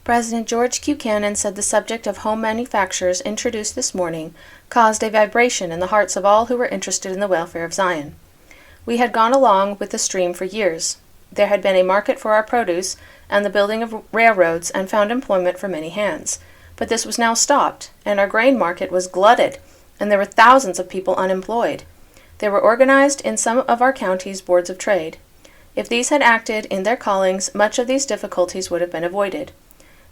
President George Q. Cannon said the subject of home manufacturers introduced this morning caused a vibration in the hearts of all who were interested in the welfare of Zion. We had gone along with the stream for years. There had been a market for our produce and the building of railroads and found employment for many hands. But this was now stopped, and our grain market was glutted, and there were thousands of people unemployed. There were organized in some of our counties boards of trade. If these had acted in their callings, much of these difficulties would have been avoided.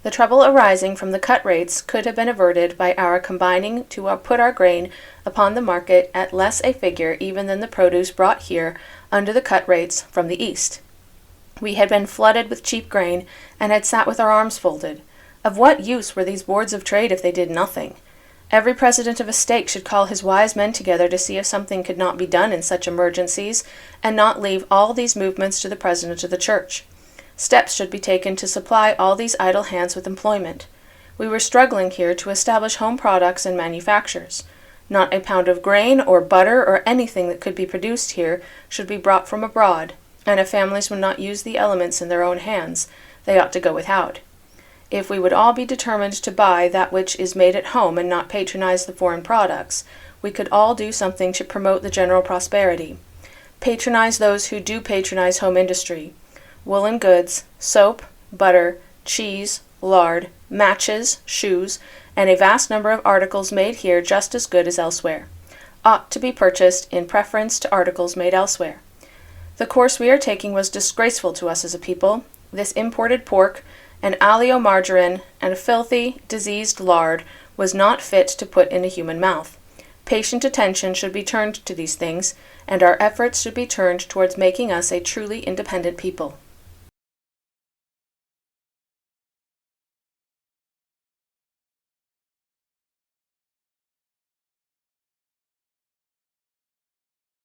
The trouble arising from the cut rates could have been averted by our combining to put our grain upon the market at less a figure even than the produce brought here under the cut rates from the East. We had been flooded with cheap grain and had sat with our arms folded. Of what use were these boards of trade if they did nothing? Every president of a state should call his wise men together to see if something could not be done in such emergencies, and not leave all these movements to the president of the church. Steps should be taken to supply all these idle hands with employment. We were struggling here to establish home products and manufactures. Not a pound of grain or butter or anything that could be produced here should be brought from abroad, and if families would not use the elements in their own hands, they ought to go without. If we would all be determined to buy that which is made at home and not patronize the foreign products, we could all do something to promote the general prosperity. Patronize those who do patronize home industry. Woolen goods, soap, butter, cheese, lard, matches, shoes, and a vast number of articles made here just as good as elsewhere, ought to be purchased in preference to articles made elsewhere. The course we are taking was disgraceful to us as a people. This imported pork, and oleomargarine, and filthy, diseased lard was not fit to put in a human mouth. Patient attention should be turned to these things, and our efforts should be turned towards making us a truly independent people.